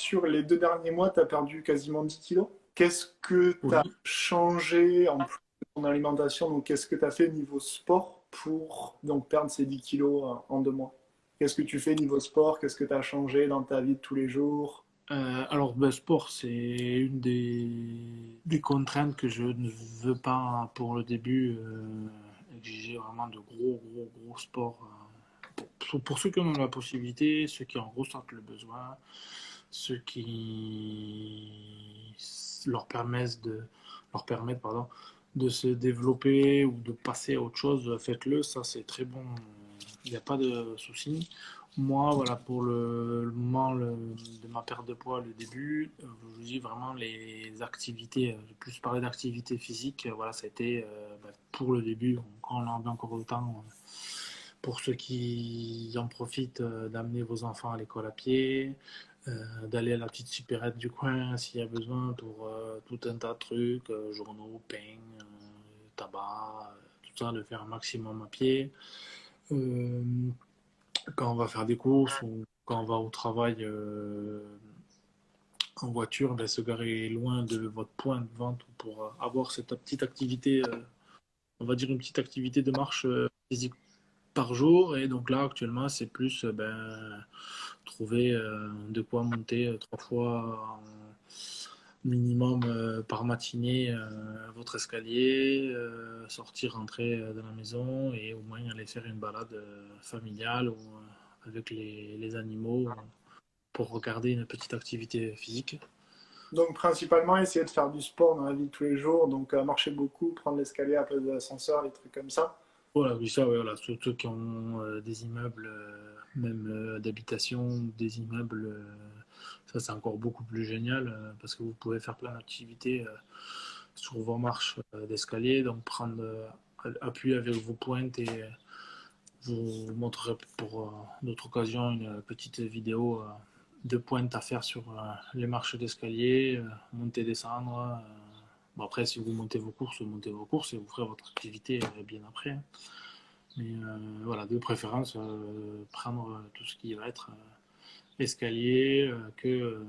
sur les 2 derniers mois, tu as perdu quasiment 10 kilos. Qu'est-ce que tu as Oui. changé en plus de ton alimentation? Donc, qu'est-ce que tu as fait niveau sport pour donc, perdre ces 10 kilos en 2 mois? Qu'est-ce que tu fais niveau sport? Qu'est-ce que tu as changé dans ta vie de tous les jours? Alors, ben, sport, c'est une des contraintes que je ne veux pas pour le début exiger vraiment de gros sports. Pour ceux qui en ont la possibilité, ceux qui en ressentent le besoin, ceux qui leur permettent pardon, de se développer ou de passer à autre chose, faites-le, ça c'est très bon, il n'y a pas de souci. Moi, voilà, pour le moment de ma perte de poids, le début, je vous dis vraiment les activités, plus parler d'activités physiques, voilà, ça a été pour le début, quand on en avait encore le temps, pour ceux qui en profitent, d'amener vos enfants à l'école à pied, d'aller à la petite supérette du coin s'il y a besoin pour tout un tas de trucs, journaux, pain, tabac, tout ça, de faire un maximum à pied. Euh, Quand on va faire des courses ou quand on va au travail en voiture, ben, se garer loin de votre point de vente pour avoir cette petite activité, on va dire une petite activité de marche physique par jour. Et donc là, actuellement, c'est plus trouver de quoi monter 3 fois minimum par matinée votre escalier, sortir, rentrer de la maison et au moins aller faire une balade familiale ou avec les animaux pour regarder une petite activité physique. Donc, principalement, essayer de faire du sport dans la vie de tous les jours. Donc, marcher beaucoup, prendre l'escalier à la place de l'ascenseur, des trucs comme ça. Voilà, oui, ça, ouais, voilà, ceux qui ont des immeubles, même d'habitation, des immeubles, ça c'est encore beaucoup plus génial parce que vous pouvez faire plein d'activités sur vos marches d'escalier, donc prendre appui avec vos pointes et vous montrerai pour d'autres occasions une petite vidéo de pointe à faire sur les marches d'escalier, monter, descendre. Bon, après, si vous montez vos courses et vous ferez votre activité bien après, hein. Mais voilà, de préférence, prendre tout ce qui va être escalier, que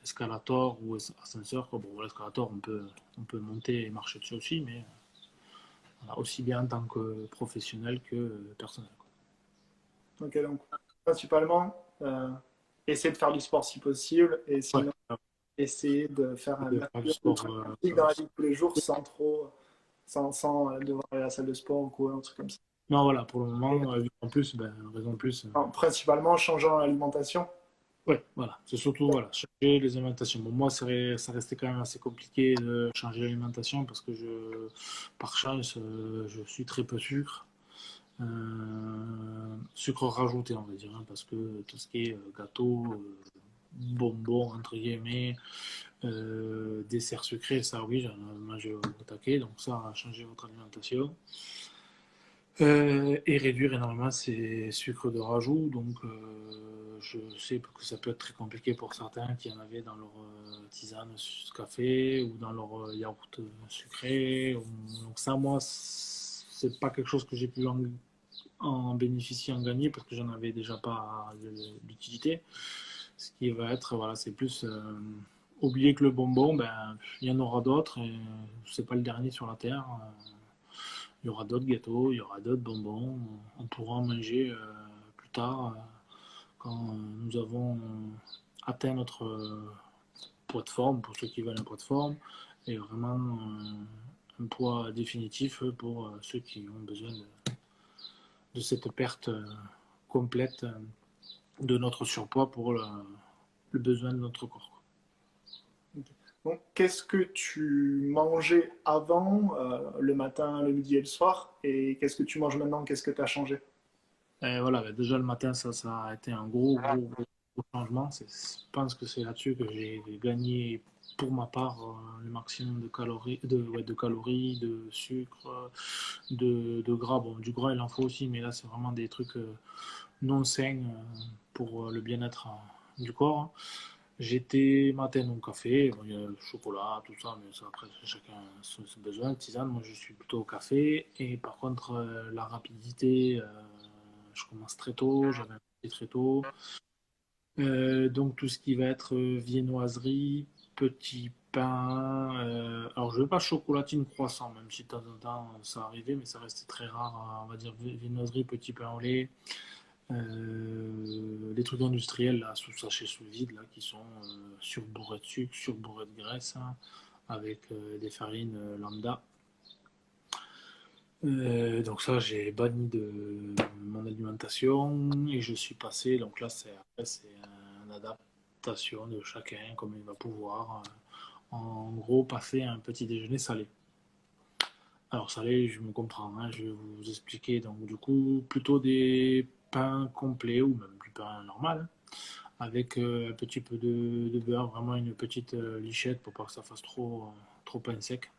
escalator ou ascenseur, quoi. Bon, l'escalator, on peut monter et marcher dessus aussi, mais voilà, aussi bien en tant que professionnel que personnel, quoi. Ok, donc, principalement, essayer de faire du sport si possible et Ouais, sinon, essayer de faire un de faire du maximum de sport. trucs physiques dans la vie de tous les jours sans trop, sans devoir aller à la salle de sport ou quoi, un truc comme ça. Non, voilà, pour le Et, moment, en plus, ben, raison de plus. principalement, changeant l'alimentation. Ouais, voilà, c'est surtout voilà, changer les alimentations. Bon, moi, ça restait quand même assez compliqué de changer l'alimentation parce que par chance, je suis très peu sucre. Sucre rajouté, on va dire, hein, parce que tout ce qui est gâteau, bonbons, entre guillemets, dessert sucré, ça oui, j'en ai mangé au taquet, donc ça a changé votre alimentation. Et réduire énormément ces sucres de rajout. Donc, je sais que ça peut être très compliqué pour certains qui en avaient dans leur tisane café ou dans leur yaourt sucré. Donc, ça, moi, c'est pas quelque chose que j'ai pu en bénéficier, en gagner, parce que j'en avais déjà pas l'utilité. Ce qui va être, voilà, c'est plus oublier que le bonbon, ben, il y en aura d'autres et c'est pas le dernier sur la terre. Il y aura d'autres gâteaux, il y aura d'autres bonbons. On pourra en manger plus tard quand nous avons atteint notre poids de forme, pour ceux qui veulent un poids de forme, et vraiment un poids définitif pour ceux qui ont besoin de cette perte complète de notre surpoids pour le besoin de notre corps. Ok. Donc, qu'est-ce que tu mangeais avant, le matin, le midi et le soir, et qu'est-ce que tu manges maintenant? Qu'est-ce que tu as changé? Et voilà, bah, déjà le matin, ça a été un gros changement. Je pense que c'est là-dessus que j'ai gagné pour ma part le maximum de calories, ouais, de calories, de sucre, de gras. Bon, du gras, il en faut aussi, mais là, c'est vraiment des trucs non sains pour le bien-être du corps, hein. J'étais matin au café, bon, il y a le chocolat, tout ça, mais ça après chacun ses besoins, tisane. Moi je suis plutôt au café. Et par contre, la rapidité, je commence très tôt, j'avais un petit très tôt. Donc tout ce qui va être viennoiserie, petit pain. Alors je veux pas chocolatine croissant, même si de temps en temps ça arrivait, mais ça restait très rare. On va dire viennoiserie, petit pain au lait. Les trucs industriels là, sous sachet sous vide là, qui sont surbourrés de sucre, surbourrés de graisse, hein, avec des farines lambda. Donc ça, j'ai banni de mon alimentation et je suis passé. Donc là, c'est une adaptation de chacun, comme il va pouvoir. En gros, passer à un petit déjeuner salé. Alors salé, je me comprends, hein, je vais vous expliquer. Donc du coup, plutôt des pains complets ou même du pain normal, avec un petit peu de beurre, vraiment une petite lichette pour pas que ça fasse trop pain sec.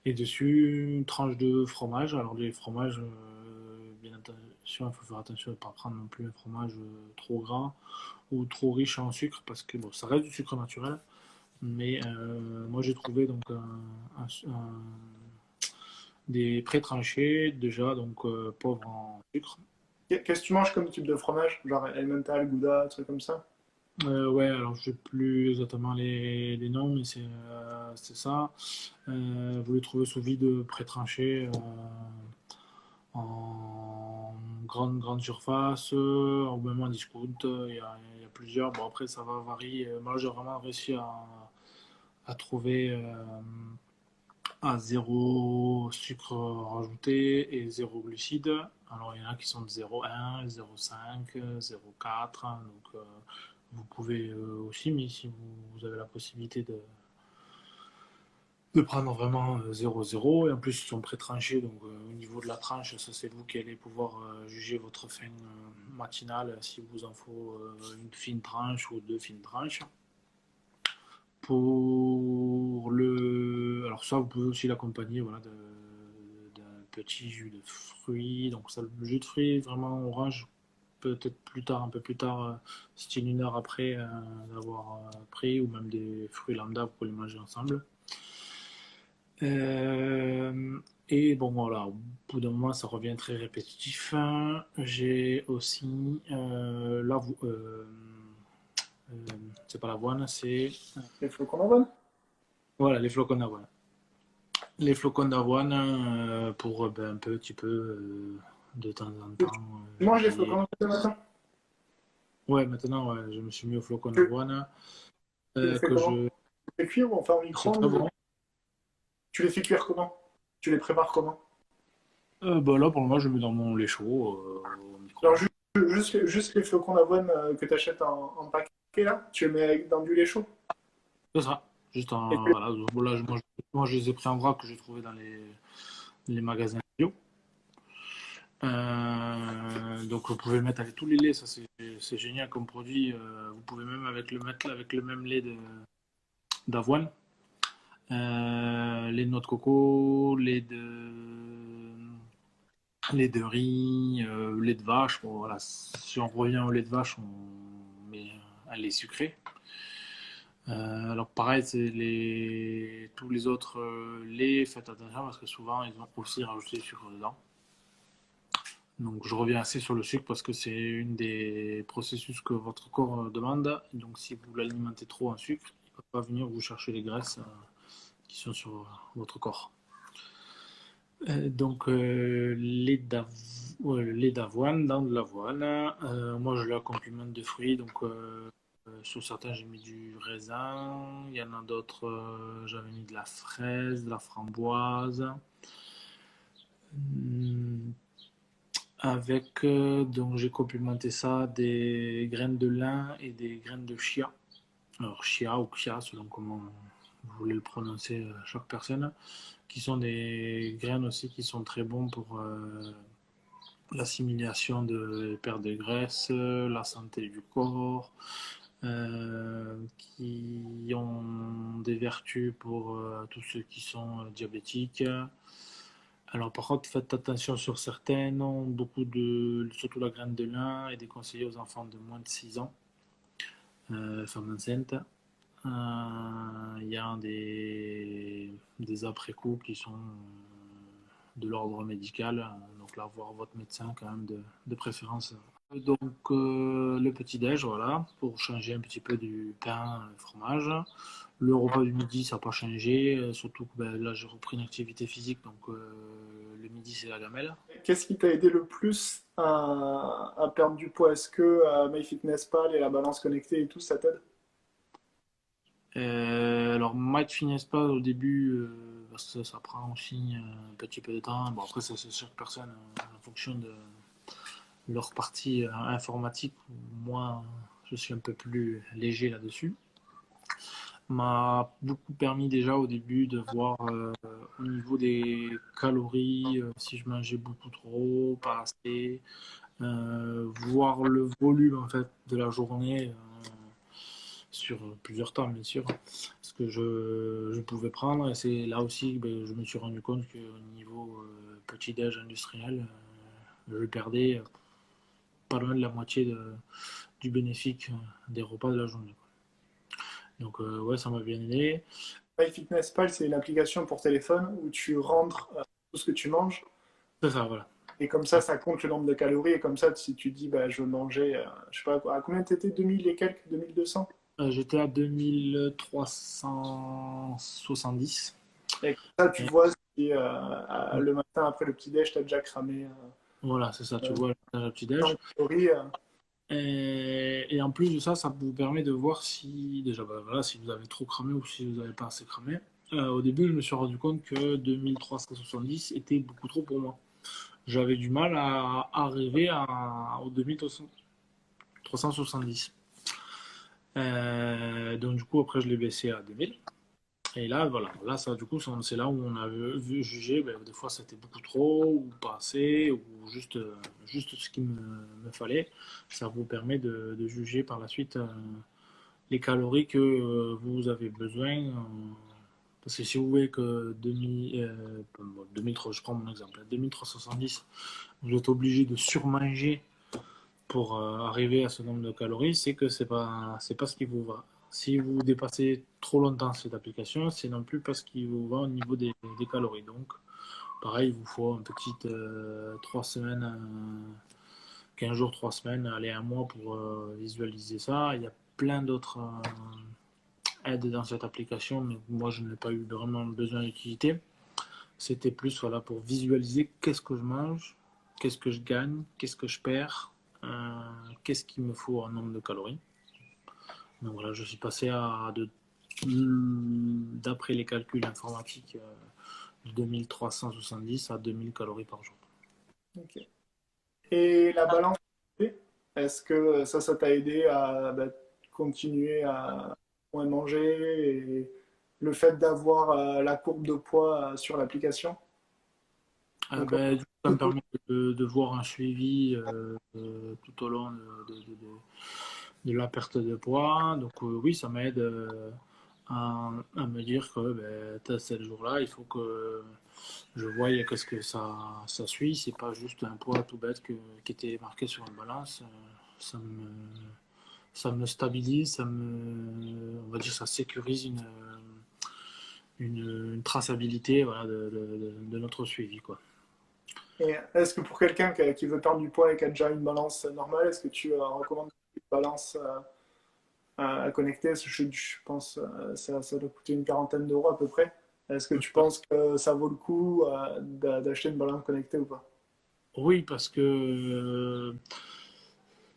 Et dessus, une tranche de fromage. Alors, les fromages, bien attention, il faut faire attention de ne pas prendre non plus un fromage trop gras ou trop riche en sucre parce que bon, ça reste du sucre naturel. Mais moi, j'ai trouvé donc des pré-tranchés déjà, donc pauvres en sucre. Qu'est-ce que tu manges comme type de fromage? Genre Emmental, Gouda, trucs comme ça? Ouais, alors je sais plus exactement les noms, mais c'est ça. Vous les trouvez sous vide pré-tranchés. En grande surface, ou même en discount. Il y a plusieurs. Bon, après, ça va varier. Moi, j'ai vraiment réussi à trouver à zéro sucre rajouté et zéro glucide. Alors, il y en a qui sont de 0,1, 0,5, 0,4. Donc, vous pouvez aussi, mais si vous avez la possibilité de prendre vraiment 0-0 et en plus ils sont pré-tranchés donc au niveau de la tranche ça c'est vous qui allez pouvoir juger votre faim matinale si vous en faut une fine tranche ou deux fines tranches pour le alors ça vous pouvez aussi l'accompagner voilà, d'un petit jus de fruits donc ça le jus de fruits vraiment orange peut-être plus tard un peu plus tard style une heure après d'avoir pris ou même des fruits lambda vous pouvez les manger ensemble. Euh, et bon, voilà, au bout d'un moment, ça revient très répétitif. J'ai aussi euh, c'est pas l'avoine, c'est Les flocons d'avoine? voilà, les flocons d'avoine. Les flocons d'avoine pour ben, un petit peu de temps en Tu temps manges les flocons varier. d'avoine le matin? Ouais, maintenant, ouais, je me suis mis aux flocons Tu, d'avoine tu les fais que comment? je. Tu les fais cuire ou enfin au C'est très micro-ondes ou bon. tu les fais cuire comment? Tu les prépares comment? Bah là, pour le moment, je le mets dans mon lait chaud au Alors micro-ondes. juste les flocons d'avoine que tu achètes en paquet là, tu les mets dans du lait chaud. C'est ça. Juste Et un. Voilà, bon, là, moi, je les ai pris en vrac que j'ai trouvé dans les magasins bio. Donc, vous pouvez le mettre avec tous les laits, ça c'est génial comme produit. Vous pouvez même mettre avec le même lait d'avoine. Lait de noix de coco, lait de riz, lait de vache. Bon, voilà. Si on revient au lait de vache, on met un lait sucré. Alors pareil, tous les autres laits, faites attention parce que souvent ils ont aussi rajouté du sucre dedans. Donc je reviens assez sur le sucre parce que c'est une des processus que votre corps demande. Donc si vous l'alimentez trop en sucre, il ne va pas venir vous chercher les graisses qui sont sur votre corps. Donc lait d'avoine dans de l'avoine. Moi je le complémente de fruits. Donc sur certains j'ai mis du raisin. Il y en a d'autres j'avais mis de la fraise, de la framboise. Hum, Avec, donc j'ai complémenté ça des graines de lin et des graines de chia. Alors chia ou chia selon comment vous voulez le prononcer chaque personne, qui sont des graines aussi qui sont très bons pour l'assimilation de perte de graisse, la santé du corps, qui ont des vertus pour tous ceux qui sont diabétiques. Alors par contre, faites attention sur certaines, surtout la graine de lin, est déconseillée aux enfants de moins de 6 ans, femmes enceintes. Il y a des après-coups qui sont de l'ordre médical, donc là, voir votre médecin quand même de préférence Le petit-déj, voilà, pour changer un petit peu du pain et fromage. Le repas du midi, ça n'a pas changé, surtout que ben, là j'ai repris une activité physique, donc le midi c'est la gamelle. Qu'est-ce qui t'a aidé le plus à perdre du poids? Est-ce que MyFitnessPal et la balance connectée et tout, ça t'aide? Alors MyFitnessPal au début, parce que ça prend aussi un petit peu de temps. Bon après ça c'est chaque personne en fonction de leur partie informatique. Moi je suis un peu plus léger là-dessus. M'a beaucoup permis déjà au début de voir au niveau des calories si je mangeais beaucoup trop, pas assez, voir le volume en fait de la journée sur plusieurs temps bien sûr, ce que je pouvais prendre et c'est là aussi ben, je me suis rendu compte qu'au niveau petit-déj industriel, je perdais pas loin de la moitié du bénéfice des repas de la journée. Donc ouais, ça m'a bien aidé. MyFitnessPal, c'est une application pour téléphone où tu rentres tout ce que tu manges. C'est ça, voilà. Et comme ça compte le nombre de calories. Et comme ça, si tu dis, bah, je veux manger, je sais pas, à combien t'étais? 2000 et quelques? 2200? J'étais à 2370. Et comme ça, tu Et vois si le matin après le petit-déj, t'as déjà cramé voilà, c'est ça, tu euh, vois le tant petit-déj. de calories. Et en plus de ça, ça vous permet de voir si, déjà, bah, voilà, si vous avez trop cramé ou si vous n'avez pas assez cramé. Au début, je me suis rendu compte que 2370 était beaucoup trop pour moi. J'avais du mal à arriver aux 2370. Donc, du coup, après, je l'ai baissé à 2000. Et là, voilà, là, ça, du coup, c'est là où on a vu juger, ben, des fois c'était beaucoup trop, ou pas assez, ou juste ce qu'il me fallait. Ça vous permet de juger par la suite les calories que vous avez besoin. Parce que si vous voyez que 2003, je prends mon exemple, 2370, vous êtes obligé de surmanger pour arriver à ce nombre de calories, c'est que c'est pas ce qui vous va. Si vous dépassez trop longtemps cette application, c'est non plus pas ce qui vous va au niveau des calories. Donc, pareil, il vous faut un petit 3 semaines, 15 jours, 3 semaines, aller un mois pour visualiser ça. Il y a plein d'autres aides dans cette application, mais moi je n'ai pas eu vraiment besoin d'utilité. C'était plus voilà, pour visualiser qu'est-ce que je mange, qu'est-ce que je gagne, qu'est-ce que je perds, euh, qu'est-ce qu'il me faut en nombre de calories. Donc voilà, je suis passé d'après les calculs informatiques, 2370 à 2000 calories par jour. Ok. Et la balance, est-ce que ça t'a aidé à bah, continuer à moins manger et le fait d'avoir la courbe de poids sur l'application? Donc, Ben, du coup, ça me permet de voir un suivi tout au long de la perte de poids. Donc oui, ça m'aide à me dire que ben, ce jour-là, il faut que je voie qu'est-ce que ça suit. C'est pas juste un poids tout bête qui était marqué sur une balance. Ça me, ça me stabilise, on va dire, ça sécurise une traçabilité voilà, de notre suivi, quoi. et est-ce que pour quelqu'un qui veut perdre du poids et qui a déjà une balance normale, est-ce que tu recommandes une balance à connecter? Je pense ça doit coûter une quarantaine d'euros à peu près. Est-ce que tu penses que ça vaut le coup d'acheter une balance connectée ou pas? Oui, parce que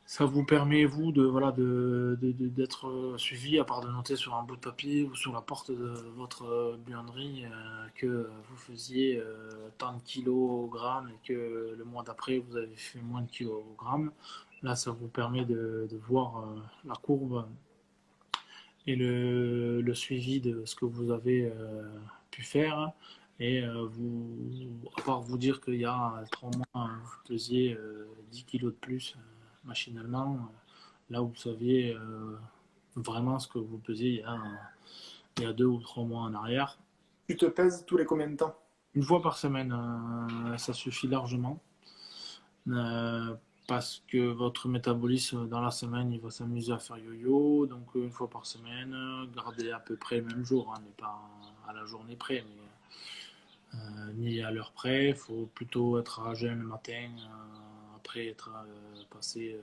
ça vous permet, vous, voilà, d'être suivi, à part de noter sur un bout de papier ou sur la porte de votre buanderie que vous faisiez tant de kilogrammes et que le mois d'après, vous avez fait moins de kilogrammes. Là, ça vous permet de voir la courbe et le suivi de ce que vous avez pu faire. Et à part vous dire qu'il y a 3 mois, vous pesiez 10 kilos de plus machinalement, là où vous saviez vraiment ce que vous pesiez il y a 2 ou 3 mois en arrière. Tu te pèses tous les combien de temps? Une fois par semaine, ça suffit largement. Euh, Parce que votre métabolisme dans la semaine, il va s'amuser à faire yo-yo. Donc une fois par semaine, gardez à peu près le même jour, hein, mais pas à la journée près, mais ni à l'heure près. Il faut plutôt être à jeun le matin, après être passé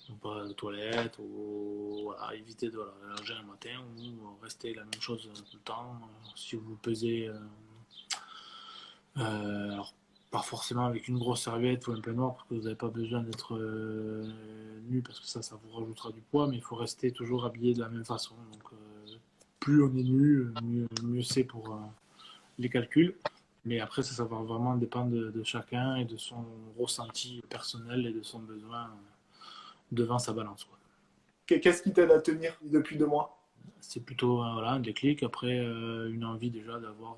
donc pas aux toilettes ou voilà, éviter de manger le matin ou rester la même chose tout le temps. Si vous pesez, alors pas forcément avec une grosse serviette ou un peignoir parce que vous n'avez pas besoin d'être nu parce que ça vous rajoutera du poids, mais il faut rester toujours habillé de la même façon. Donc plus on est nu, mieux c'est pour les calculs. Mais après, ça va vraiment dépendre de chacun et de son ressenti personnel et de son besoin devant sa balance, quoi. Qu'est-ce qui t'aide à tenir depuis 2 mois? C'est plutôt voilà, un déclic. Après, une envie déjà d'avoir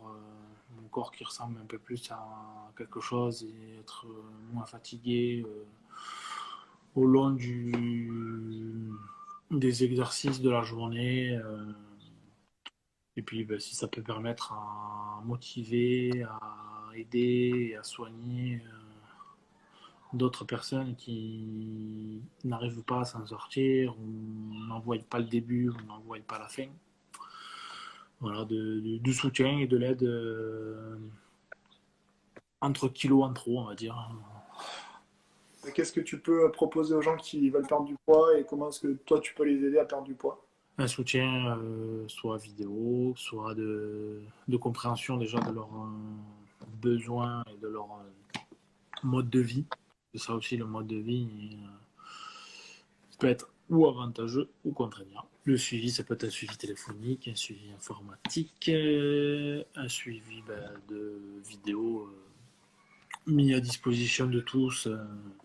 mon corps qui ressemble un peu plus à quelque chose et être moins fatigué au long des exercices de la journée. Et puis, ben, si ça peut permettre à motiver, à aider, à soigner d'autres personnes qui n'arrivent pas à s'en sortir, ou n'en voient pas le début, ou n'en voient pas la fin. Voilà, du soutien et de l'aide entre kilos en trop, on va dire. Qu'est-ce que tu peux proposer aux gens qui veulent perdre du poids et comment est-ce que toi tu peux les aider à perdre du poids? Un soutien, soit vidéo, soit de compréhension déjà de leurs besoins et de leur mode de vie. C'est ça aussi, le mode de vie peut être ou avantageux ou contraignant. Le suivi, ça peut être un suivi téléphonique, un suivi informatique, un suivi de vidéos mis à disposition de tous.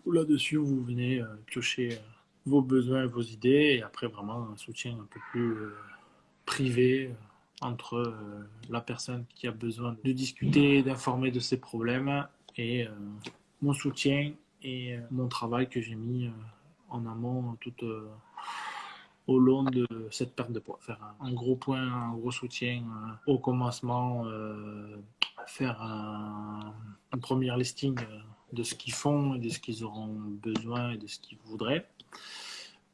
Là-dessus, vous venez piocher vos besoins et vos idées, et après vraiment un soutien un peu plus privé entre la personne qui a besoin de discuter, d'informer de ses problèmes et mon soutien et mon travail que j'ai mis en amont tout au long de cette perte de poids. Faire un gros point, un gros soutien au commencement, faire un premier listing de ce qu'ils font et de ce qu'ils auront besoin et de ce qu'ils voudraient.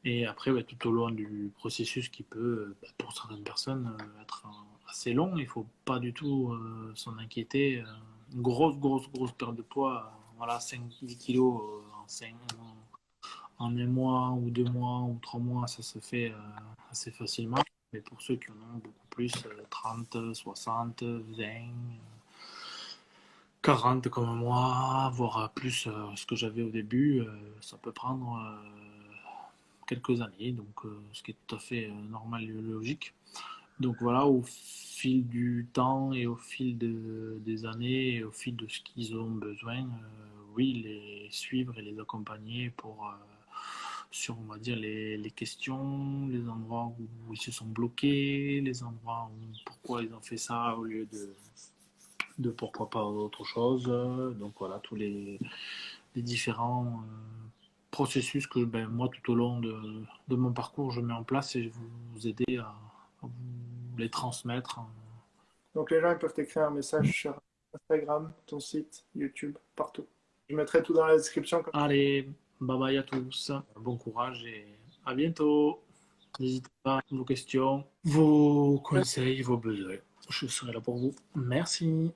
Et après, bah, tout au long du processus qui peut, bah, pour certaines personnes, être assez long, il ne faut pas du tout s'en inquiéter. Une grosse perte de poids, voilà, 5-10 kilos en un mois ou 2 mois ou 3 mois, ça se fait assez facilement. Mais pour ceux qui en ont beaucoup plus, 30, 60, 20, 40 comme moi, voire plus ce que j'avais au début, ça peut prendre quelques années, donc ce qui est tout à fait normal et logique. Donc voilà, au fil du temps et au fil des années et au fil de ce qu'ils ont besoin, oui, les suivre et les accompagner pour sur, on va dire, les questions, les endroits où ils se sont bloqués, les endroits où pourquoi ils ont fait ça au lieu de pourquoi pas autre chose. Donc voilà, tous les différents processus que ben, moi, tout au long de mon parcours, je mets en place et je vais vous aider à vous les transmettre. Donc les gens ils peuvent t'écrire un message sur Instagram, ton site, YouTube, partout. Je mettrai tout dans la description. Allez, bye bye à tous, bon courage et à bientôt. N'hésitez pas, vos questions, vos conseils, vos besoins. Je serai là pour vous. Merci.